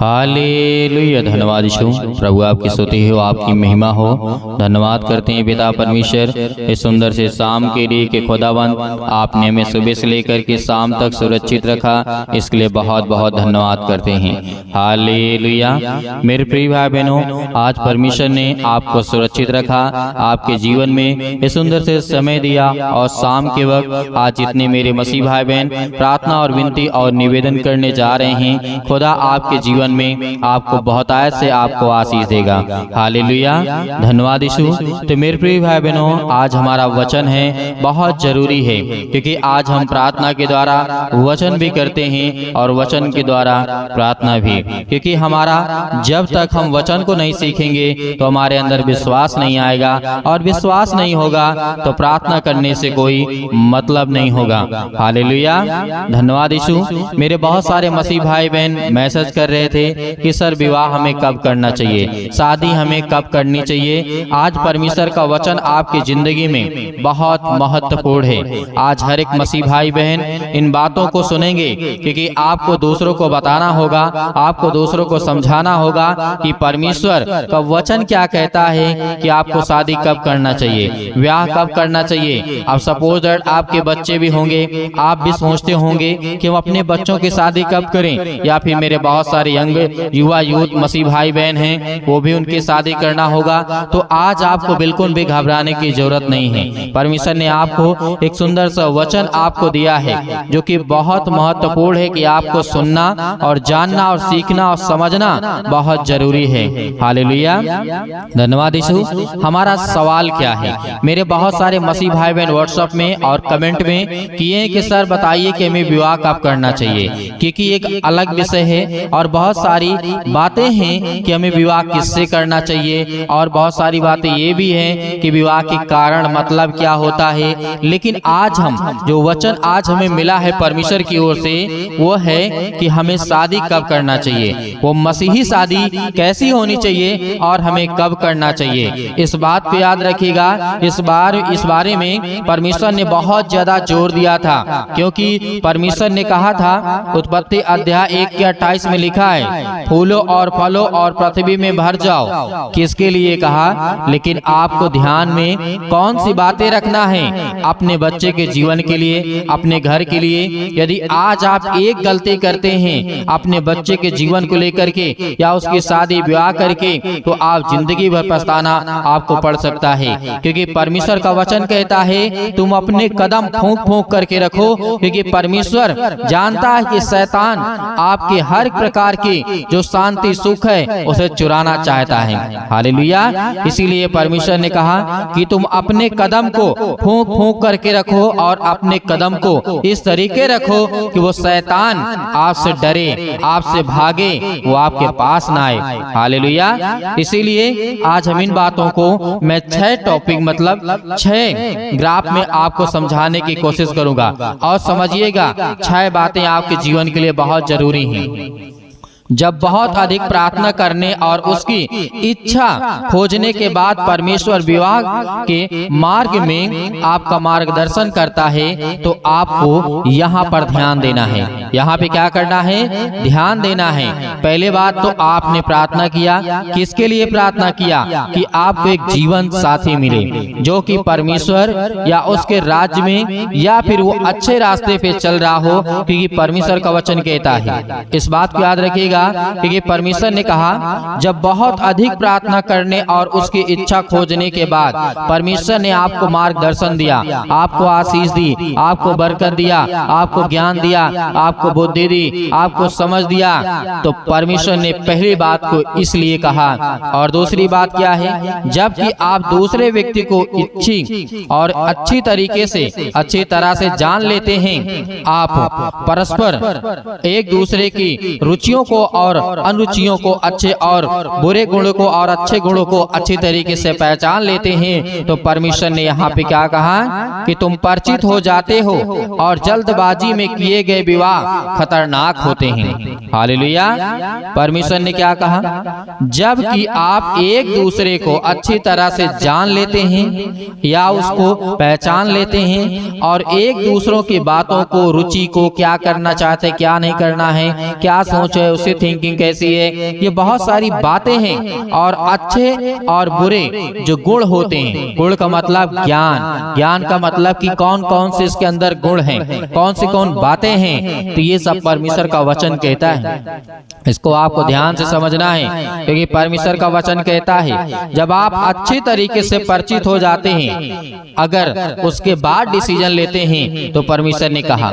Hallelujah. धन्यवाद यीशु। प्रभु आपकी स्तुति हो, आपकी महिमा हो। धन्यवाद करते हैं पिता परमेश्वर इस सुंदर से शाम के लिए कि खुदावंद आपने हमें सुबह से लेकर के शाम तक सुरक्षित रखा, इसके लिए बहुत बहुत धन्यवाद करते हैं। हालेलुया। मेरे प्रिय भाई बहनों, आज परमेश्वर ने आपको सुरक्षित रखा, आपके जीवन में इस सुंदर से समय दिया और शाम के वक्त आज जितने मेरे मसीह भाई बहन प्रार्थना और विनती और निवेदन करने जा रहे हैं, खुदा आपके जीवन में आपको बहुत आयत से आपको आशीष देगा। हालेलुया। धन्यवाद यीशु। तो मेरे प्रिय भाई बहनों, आज हमारा वचन है, बहुत जरूरी है, क्योंकि आज हम प्रार्थना के द्वारा वचन भी करते हैं और वचन के द्वारा प्रार्थना भी, क्योंकि हमारा जब तक हम वचन को नहीं सीखेंगे तो हमारे अंदर विश्वास नहीं आएगा, और विश्वास नहीं होगा तो प्रार्थना करने से कोई मतलब नहीं होगा। हालेलुया। धन्यवाद यीशु। मेरे बहुत सारे मसीह भाई बहन मैसेज कर रहे थे कि सर विवाह हमें कब करना चाहिए, शादी हमें कब करनी चाहिए। आज परमेश्वर का वचन आपकी जिंदगी में बहुत महत्वपूर्ण है। आज हर एक मसीह भाई बहन इन बातों को सुनेंगे, क्योंकि आपको दूसरों को बताना होगा, आपको दूसरों को समझाना होगा कि परमेश्वर का वचन क्या कहता है कि आपको शादी कब करना चाहिए, विवाह कब करना चाहिए। अब सपोज दैट आपके बच्चे भी होंगे, आप भी सोचते होंगे कि हम अपने बच्चों की शादी कब करें, या फिर मेरे बहुत सारे यंग युवा यूथ मसीह भाई बहन हैं, वो भी उनकी शादी करना होगा। तो आज आपको बिल्कुल भी घबराने की जरूरत नहीं है। परमेश्वर ने आपको एक सुंदर सा वचन आपको दिया है, जो कि बहुत महत्वपूर्ण है कि आपको सुनना और जानना और सीखना और समझना बहुत जरूरी है। हालेलुया। धन्यवाद यीशु। हमारा सवाल क्या है, मेरे बहुत सारे मसीह भाई बहन व्हाट्सएप में और कमेंट में किए कि सर बताइए कि हमें विवाह कब करना चाहिए, क्योंकि एक अलग विषय है और बहुत सारी बातें हैं कि हमें विवाह किससे करना चाहिए, और बहुत सारी बातें ये भी हैं कि विवाह के कारण मतलब क्या होता है। लेकिन आज हम जो वचन आज हमें मिला है परमेश्वर की ओर से, वो है कि हमें शादी कब करना चाहिए, वो मसीही शादी कैसी होनी चाहिए और हमें कब करना चाहिए। इस बात को याद रखिएगा। इस बारे में परमेश्वर ने बहुत ज्यादा जोर दिया था, क्योंकि परमेश्वर ने कहा था, उत्पत्ति अध्याय 1:28 में लिखा है, फूलों और फलों और पृथ्वी में भर जाओ। किसके लिए कहा, लेकिन आपको ध्यान में कौन सी बातें रखना है, अपने बच्चे के जीवन के लिए, अपने घर के लिए। यदि आज आप एक गलती करते हैं अपने बच्चे के जीवन को लेकर के या उसकी शादी विवाह करके, तो आप जिंदगी भर पछताना आपको पड़ सकता है, क्योंकि परमेश्वर का वचन कहता है तुम अपने कदम फूंक फूंक करके रखो, क्योंकि परमेश्वर जानता है कि शैतान आपके हर प्रकार की जो शांति सुख है उसे चुराना चाहता है। हालेलुया। इसीलिए परमेश्वर ने कहा कि तुम अपने कदम को फूंक फूंक करके रखो, और अपने कदम को इस तरीके रखो कि वो शैतान आपसे डरे, आपसे भागे, वो आपके पास ना आए। हालेलुया। इसीलिए आज हम इन बातों को मैं 6 टॉपिक मतलब 6 ग्राफ में आपको समझाने की कोशिश करूंगा, और समझिएगा 6 बातें आपके जीवन के लिए बहुत जरूरी हैं। जब बहुत अधिक प्रार्थना करने और उसकी इच्छा खोजने के बाद परमेश्वर विवाह के मार्ग में आपका मार्गदर्शन करता है, तो आपको यहाँ पर ध्यान देना है। यहाँ पे क्या करना है, ध्यान देना है। पहले बात तो आपने प्रार्थना किया, किसके लिए प्रार्थना किया, कि आपको एक जीवन साथी मिले जो कि परमेश्वर या उसके राज्य में या फिर वो अच्छे रास्ते पे चल रहा हो, क्योंकि परमेश्वर का वचन कहता है। इस बात को याद रखिएगा, क्योंकि परमेश्वर ने कहा जब बहुत अधिक प्रार्थना करने और उसकी इच्छा खोजने के बाद परमेश्वर ने आपको मार्गदर्शन दिया, आपको आशीष दी, आपको बरकत दिया, आपको ज्ञान दिया, आपको बुद्धि दी, आपको समझ दिया, तो परमेश्वर ने पहली बात को इसलिए कहा। और दूसरी बात क्या है, जबकि आप दूसरे व्यक्ति को इच्छी और अच्छी तरीके से अच्छी तरह से जान लेते हैं, आप परस्पर एक दूसरे की रुचियों को और अनुचियों को, अच्छे और बुरे गुणों को और अच्छे गुणों को अच्छी तरीके से पहचान लेते हैं, तो परमेश्वर ने यहाँ पे क्या कहा कि तुम परिचित हो जाते हो, और जल्दबाजी में किए गए विवाह खतरनाक होते हैं। हालेलुया। परमेश्वर ने क्या कहा, जबकि आप एक दूसरे को अच्छी तरह से जान लेते हैं या उसको पहचान लेते हैं, और एक दूसरों की बातों को, रुचि को, क्या करना चाहते, क्या नहीं करना है, क्या सोच है, उसी थिंकिंग कैसी है, ये बहुत सारी बातें हैं। और अच्छे और बुरे जो गुण होते हैं, गुण का मतलब ज्ञान, ज्ञान का मतलब कि कौन कौन से इसके अंदर गुण हैं, कौन सी कौन बातें हैं, तो ये सब परमेश्वर का वचन कहता है। इसको आपको ध्यान से समझना है, क्योंकि परमेश्वर का वचन कहता है जब आप अच्छे तरीके से परिचित हो जाते हैं, अगर उसके बाद डिसीजन लेते हैं तो परमेश्वर ने कहा,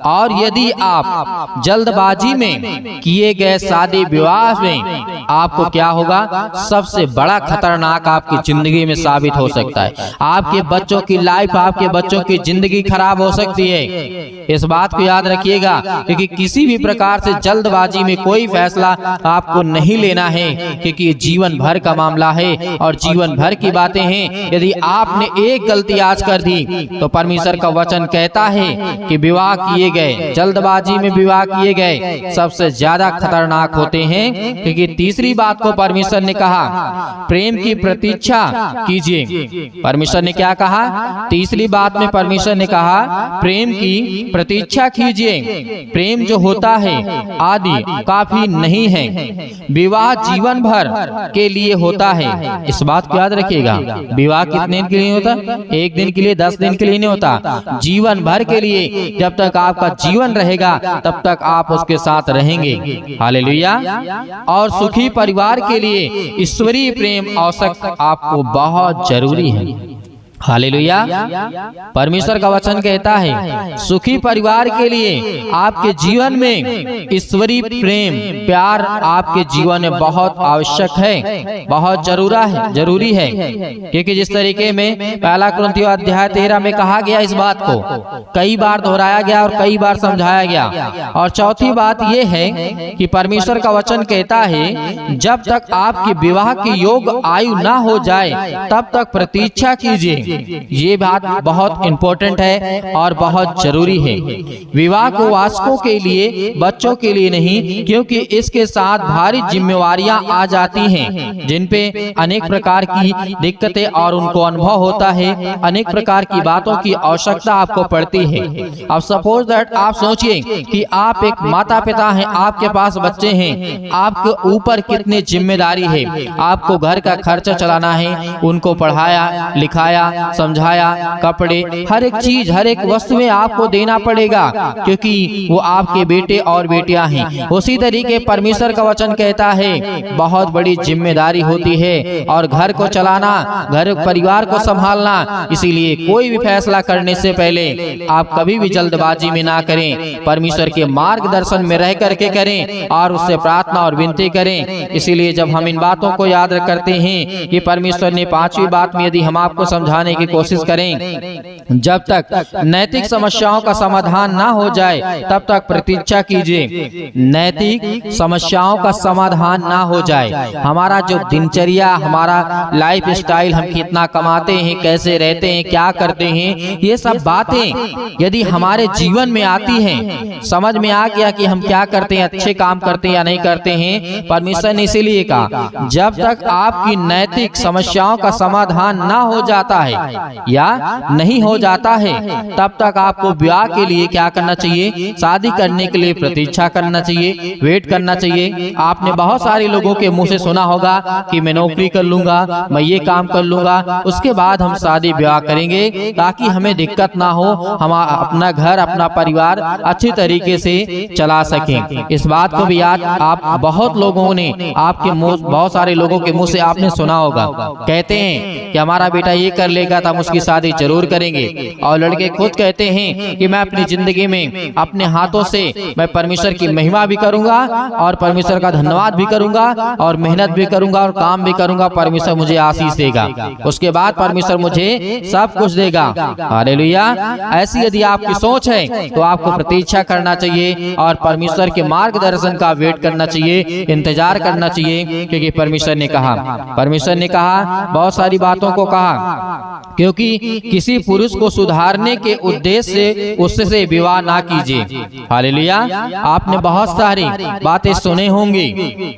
और यदि आप जल्दबाजी में किए गए शादी विवाह में, आपको क्या होगा, सबसे बड़ा खतरनाक आपकी जिंदगी में साबित हो सकता है। आपके बच्चों की लाइफ, आपके बच्चों की जिंदगी खराब हो सकती है। इस बात को याद रखिएगा, क्योंकि किसी भी प्रकार से जल्दबाजी में कोई फैसला आपको नहीं लेना है, क्योंकि जीवन भर का मामला है और जीवन भर की बातें हैं। यदि आपने एक गलती आज कर दी तो परमेश्वर का वचन कहता है कि विवाह किए गए, जल्दबाजी में विवाह किए गए सबसे ज्यादा खतरनाक होते हैं। क्योंकि तीसरी बात को परमेश्वर ने कहा, प्रेम की प्रतीक्षा कीजिए। परमेश्वर ने क्या कहा? तीसरी बात में परमेश्वर ने कहा, प्रेम की प्रतीक्षा कीजिए। प्रेम जो होता है आदि काफी नहीं है, विवाह जीवन भर के लिए होता है। इस बात को याद रखिएगा, विवाह कितने दिन के लिए होता? एक दिन के लिए, 10 दिन के लिए नहीं होता, जीवन भर के लिए। जब तक आपका जीवन रहेगा तब तक आप उसके साथ रहेंगे। हालेलुया। और सुखी परिवार के लिए ईश्वरीय प्रेम आवश्यक आपको बहुत जरूरी है। हालेलुया। परमेश्वर का वचन कहता है सुखी परिवार के लिए आपके जीवन में ईश्वरीय प्रेम, प्यार आपके जीवन में बहुत आवश्यक है, बहुत जरूरी है। क्योंकि जिस तरीके में पहला कुरिन्थियों अध्याय 13 में कहा गया, इस बात को कई बार दोहराया गया और कई बार समझाया गया। और चौथी बात यह है कि परमेश्वर का वचन कहता है जब तक आपकी विवाह की योग्य आयु ना हो जाए तब तक प्रतीक्षा कीजिए। ये बात बहुत इंपॉर्टेंट है और बहुत जरूरी है। विवाह को वासकों के लिए, बच्चों के लिए नहीं, क्योंकि इसके साथ भारी जिम्मेवारियां आ जाती हैं, जिन पे अनेक प्रकार की दिक्कतें और उनको अनुभव होता है, अनेक प्रकार की बातों की आवश्यकता आपको पड़ती है। अब सपोज दैट आप सोचिए कि आप एक माता पिता हैं, आपके पास बच्चे हैं, आपके ऊपर कितनी जिम्मेदारी है। आपको घर का खर्चा चलाना है, उनको पढ़ाया लिखाया समझाया, कपड़े, हर एक चीज, हर एक वस्तु में आपको देना पड़ेगा, क्योंकि वो आपके बेटे और बेटियां हैं। उसी तरीके परमेश्वर का वचन कहता है बहुत बड़ी जिम्मेदारी होती है, और घर को चलाना, घर परिवार को संभालना। इसीलिए कोई भी फैसला करने से पहले आप कभी भी जल्दबाजी में ना करें, परमेश्वर के मार्गदर्शन में रह करके करें और उससे प्रार्थना और विनती करें। इसीलिए जब हम इन बातों को याद करते हैं कि परमेश्वर ने 5वीं बात में यदि हम आपको समझाने की कोशिश करें, जब तक नैतिक समस्याओं का समाधान ना हो जाए तब तक प्रतीक्षा कीजिए। नैतिक समस्याओं का समाधान ना हो जाए, हमारा जो दिनचर्या, हमारा लाइफ स्टाइल, हम कितना कमाते हैं, कैसे रहते हैं, क्या करते हैं, ये सब बातें यदि हमारे जीवन में आती हैं, समझ में आ गया कि हम क्या करते हैं, अच्छे काम करते हैं या नहीं करते हैं, परमेश्वर ने इसीलिए कहा जब तक आपकी नैतिक समस्याओं का समाधान ना हो जाता है या नहीं हो जाता है तब तक आपको विवाह के लिए क्या करना चाहिए? शादी करने के लिए प्रतीक्षा करना चाहिए, वेट करना चाहिए। आपने बहुत सारे लोगों के मुंह से सुना होगा कि मैं नौकरी कर लूंगा, मैं ये काम कर लूंगा, उसके बाद हम शादी विवाह करेंगे ताकि हमें दिक्कत ना हो, हम अपना घर, अपना परिवार अच्छी तरीके से चला सकें। इस बात को भी याद, आप बहुत लोगों ने, आपके मुंह, बहुत सारे लोगों के मुंह से आपने सुना होगा, कहते हैं कि हमारा बेटा ये कर लेगा तो हम उसकी शादी जरूर करेंगे। और लड़के खुद कहते हैं कि मैं अपनी जिंदगी में अपने हाथों से मैं परमेश्वर की महिमा भी करूंगा और परमेश्वर का धन्यवाद भी करूंगा और मेहनत भी करूंगा और काम भी करूंगा, परमेश्वर मुझे आशीष देगा, उसके बाद परमेश्वर मुझे सब कुछ देगा। हालेलुया। ऐसी यदि आपकी सोच है तो आपको प्रतीक्षा करना चाहिए और परमेश्वर के मार्गदर्शन का वेट करना चाहिए, इंतजार करना चाहिए। क्योंकि परमेश्वर ने कहा बहुत सारी बातों को कहा क्योंकि किसी पुरुष को सुधारने के उद्देश्य से उससे विवाह ना कीजिए। हालेलुया। आपने बहुत सारी बातें सुने होंगी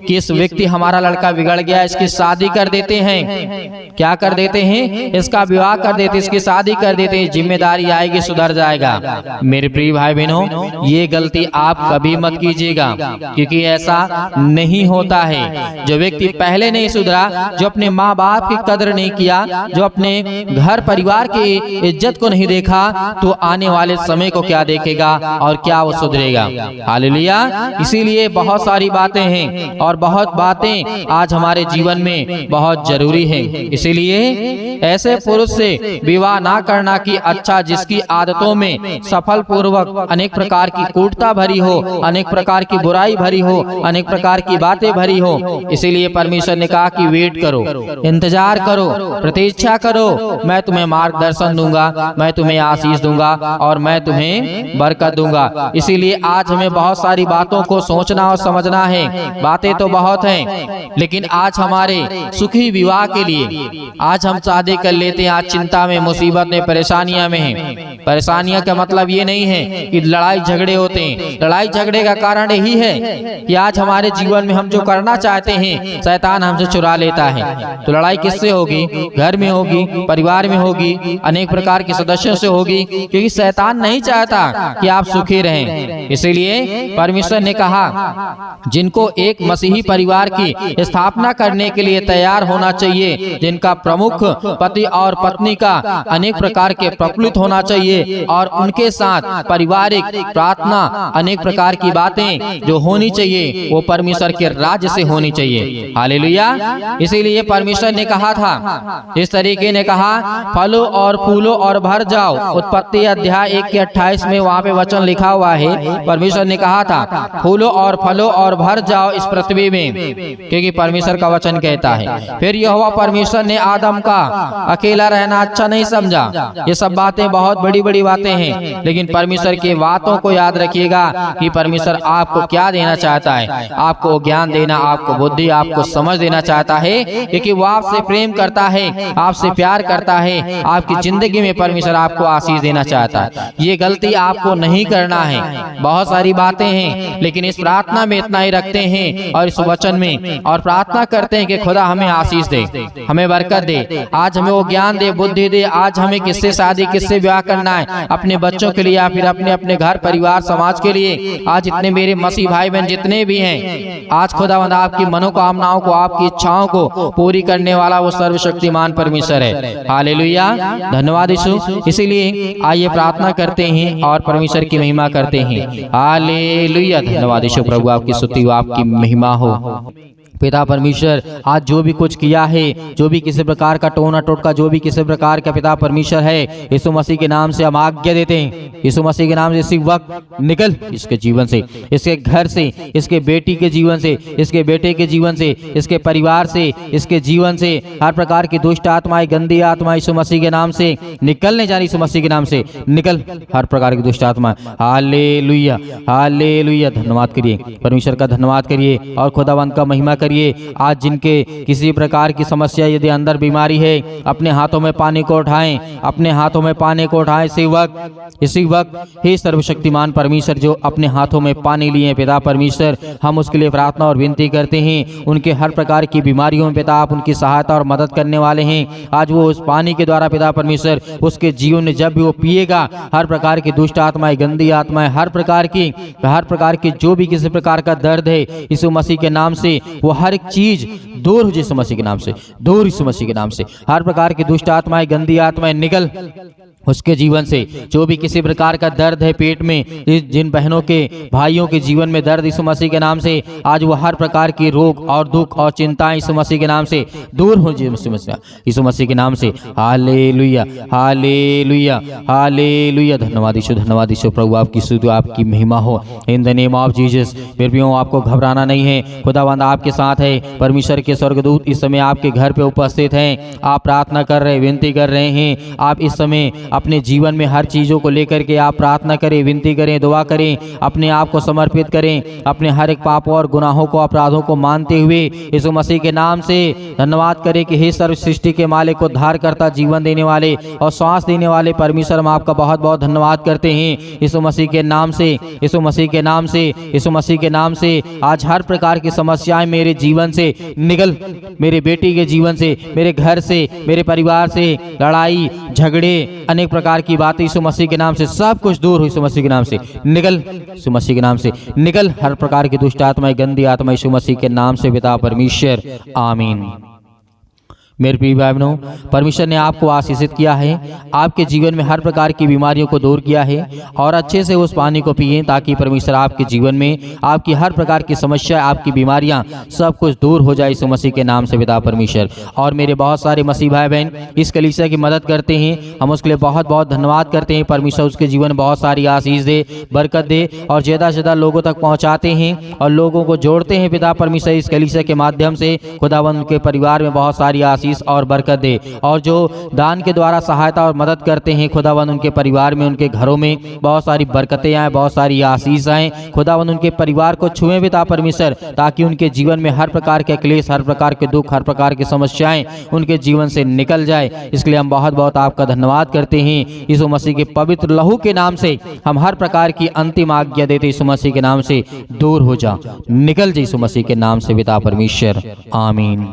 कि इस व्यक्ति हमारा लड़का बिगड़ गया, इसकी शादी कर देते हैं। क्या कर देते हैं? इसका विवाह कर देते, इसकी शादी कर देते हैं, जिम्मेदारी आएगी, सुधर जाएगा। मेरे प्रिय भाई बहनों, ये गलती आप कभी मत कीजिएगा, क्योंकि ऐसा नहीं होता है। जो व्यक्ति पहले नहीं सुधरा, जो अपने माँ बाप की कदर नहीं किया, जो अपने घर परिवार की इज्जत को नहीं देखा, तो आने वाले समय को क्या देखेगा और क्या वो सुधरेगा। हालेलुया। इसीलिए बहुत सारी बातें हैं और बहुत बातें आज हमारे जीवन में बहुत जरूरी है। इसीलिए ऐसे पुरुष से विवाह ना करना की अच्छा, जिसकी आदतों में सफल पूर्वक अनेक प्रकार की कूटता भरी हो, अनेक प्रकार की बुराई भरी हो, अनेक प्रकार की बातें भरी हो। इसीलिए परमेश्वर ने कहा कि वेट करो, इंतजार करो, प्रतीक्षा करो, मैं तुम्हें मार्गदर्शन दूंगा, मैं तुम्हें आशीष दूंगा और मैं तुम्हें बरकत दूंगा। इसीलिए आज हमें बहुत सारी बातों को सोचना और समझना है। बातें तो बहुत हैं, लेकिन आज हमारे सुखी विवाह के लिए आज हम शादी कर लेते हैं, आज चिंता में, मुसीबत में, परेशानियां में हैं। परेशानियां का मतलब ये नहीं है कि लड़ाई झगड़े होते हैं। लड़ाई झगड़े का कारण यही है कि आज हमारे जीवन में हम जो करना चाहते हैं शैतान हमसे चुरा लेता है। तो लड़ाई किससे होगी? घर में होगी, परिवार में होगी, अनेक प्रकार के सदस्यों से होगी, क्योंकि शैतान नहीं चाहता कि आप सुखी रहें। इसीलिए परमेश्वर ने कहा जिनको एक मसीही परिवार की स्थापना करने के लिए तैयार होना चाहिए, जिनका प्रमुख पति और पत्नी का अनेक प्रकार के प्रफुल्लित होना चाहिए और उनके साथ पारिवारिक प्रार्थना, अनेक प्रकार की बातें जो होनी चाहिए वो परमेश्वर के राज्य से होनी चाहिए। हालेलुया। इसीलिए परमेश्वर ने कहा था, इस तरीके ने कहा, फलो और फूलो और भर जाओ। उत्पत्ति अध्याय 1 के 28 में वहाँ पे वचन लिखा हुआ है। परमेश्वर ने कहा था फूलो और फलो और भर जाओ इस पृथ्वी में, क्योंकि परमेश्वर का वचन कहता है। फिर यहोवा परमेश्वर ने आदम का अकेला रहना अच्छा नहीं समझा। ये सब बातें बहुत बड़ी बड़ी बातें हैं, लेकिन परमेश्वर की बातों को याद रखिएगा कि परमेश्वर आपको क्या देना चाहता है। आपको ज्ञान देना, आपको बुद्धि, आपको समझ देना चाहता है, क्योंकि वो आपसे प्रेम करता है, आपसे प्यार करता है। आपकी जिंदगी में परमेश्वर आपको आशीष देना चाहता है। ये गलती आपको नहीं करना है। बहुत सारी बातें हैं, लेकिन इस प्रार्थना में इतना ही रखते हैं और इस वचन में और प्रार्थना करते हैं कि खुदा हमें आशीष दे, हमें बरकत दे, आज हमें वो ज्ञान दे, बुद्धि दे। आज हमें किससे शादी, किससे ब्याह करना है, अपने बच्चों के लिए या फिर अपने अपने घर परिवार समाज के लिए। आज इतने मेरे मसीह भाई बहन जितने भी हैं, आज खुदावंद आपकी मनोकामनाओं को, आपकी इच्छाओं को पूरी करने वाला वो सर्वशक्तिमान परमेश्वर है। हालेलुया। धन्यवाद यीशु। इसीलिए आइए प्रार्थना करते हैं और परमेश्वर की महिमा करते हैं। हालेलुया। धन्यवाद यीशु। प्रभु आपकी स्तुति हो, आपकी महिमा हो। पिता परमेश्वर, आज जो भी कुछ किया है, जो भी किसी प्रकार का टोना टोटका, जो भी किसी प्रकार का पिता परमेश्वर है, यीशु मसीह के नाम से हम आज्ञा देते हैं। यीशु मसीह के नाम से इसी वक्त निकल इसके जीवन से, इसके घर से, इसके बेटी के जीवन से, इसके बेटे के जीवन से, इसके परिवार से, इसके जीवन से हर प्रकार की दुष्ट आत्माएं, गंदी आत्मा यीशु मसीह के नाम से निकलने जा रही। यीशु मसीह के नाम से निकल हर प्रकार की दुष्ट आत्मा। हालेलुया। हालेलुया। धन्यवाद करिए परमेश्वर का, धन्यवाद करिए और खुदावंत का महिमा करिए। आज जिनके किसी प्रकार की समस्या, यदि अंदर बीमारी है, अपने हाथों में पानी को उठाएं, अपने हाथों में पानी को उठाएं इसी वक्त हे सर्वशक्तिमान परमेश्वर, जो अपने हाथों में पानी लिए पिता परमेश्वर, हम उसके लिए प्रार्थना और विनती करते हैं। उनके हर प्रकार की बीमारियों में पिता आप उनकी सहायता और मदद करने वाले हैं। आज वो उस पानी के द्वारा पिता परमेश्वर उसके जीवन में जब भी वो पिएगा, हर प्रकार की दुष्ट आत्माएं, गंदी आत्माएं, हर प्रकार की जो भी किसी प्रकार का दर्द है, यीशु मसीह के नाम से वो हर एक चीज दूर हो, यीशु मसीह के नाम से दूर, यीशु मसीह के नाम से हर प्रकार की दुष्ट आत्माएं, गंदी आत्माएं निकल उसके जीवन से। जो भी किसी प्रकार का दर्द है पेट में, जिन बहनों के भाइयों के जीवन में दर्द, यीशु मसीह के नाम से आज वो हर प्रकार की रोग और दुख और चिंताएं यीशु मसीह के नाम से दूर हो, यीशु मसीह के नाम से। हालेलुया। हालेलुया। हालेलुया। धन्यवाद यीशु। धन्यवाद यीशु। प्रभु आपकी स्तुति, आपकी महिमा हो in the name of Jesus. मेरे प्रियो, आपको घबराना नहीं है, खुदावंद आपके साथ है। परमेश्वर के स्वर्गदूत इस समय आपके घर पे उपस्थित हैं। आप प्रार्थना कर रहे, विनती कर रहे हैं। आप इस समय अपने जीवन में हर चीज़ों को लेकर के आप प्रार्थना करें, विनती करें, दुआ करें, अपने आप को समर्पित करें, अपने हर एक पापों और गुनाहों को, अपराधों को मानते हुए यीशु मसीह के नाम से धन्यवाद करें कि हे सर्व सृष्टि के मालिक, उद्धार करता, जीवन देने वाले और श्वास देने वाले परमेश्वर, हम आपका बहुत बहुत धन्यवाद करते हैं। यीशु मसीह के नाम से, यीशु मसीह के नाम से, यीशु मसीह के नाम से आज हर प्रकार की समस्याएं मेरे जीवन से निकल, मेरे बेटी के जीवन से, मेरे घर से, मेरे परिवार से, लड़ाई झगड़े, अनेक प्रकार की बातें यीशु मसीह के नाम से सब कुछ दूर हो, यीशु मसीह के नाम से निकल, यीशु मसीह के नाम से निकल, हर प्रकार की दुष्ट आत्माएं, गंदी आत्मा यीशु मसीह के नाम से पिता परमेश्वर, आमीन। मेरे प्रिय भाई बहनों, परमेश्वर ने आपको आशीषित किया है, आपके जीवन में हर प्रकार की बीमारियों को दूर किया है और अच्छे से उस पानी को पिए ताकि परमेश्वर आपके जीवन में आपकी हर प्रकार की समस्या, आपकी बीमारियां सब कुछ दूर हो जाए यीशु मसीह के नाम से पिता परमेश्वर। और मेरे बहुत सारे मसीह भाई बहन इस कलीसिया की मदद करते हैं, हम उसके लिए बहुत बहुत धन्यवाद करते हैं। परमेश्वर उसके जीवन में बहुत सारी आशीष दे, बरकत दे और ज़्यादा से ज़्यादा लोगों तक पहुँचाते हैं और लोगों को जोड़ते हैं पिता परमेश्वर इस कलीसिया के माध्यम से। खुदावंद के परिवार में बहुत सारी आशीष और बरकत दे और जो दान के द्वारा सहायता और मदद करते हैं खुदावंद उनके परिवार में, उनके घरों में बहुत सारी बरकतें आए, बहुत सारी आशीष आए। खुदावंद उनके परिवार को छुए पिता परमेश्वर ताकि उनके जीवन में हर प्रकार के क्लेश, हर प्रकार के दुख, हर प्रकार की समस्याएं उनके जीवन से निकल जाए। इसके लिए हम बहुत बहुत आपका धन्यवाद करते हैं। यीशु मसीह के पवित्र लहू के नाम से हम हर प्रकार की अंतिम आज्ञा देते यीशु मसीह के नाम से दूर हो जा, निकल जा यीशु मसीह के नाम से पिता परमेश्वर, आमीन।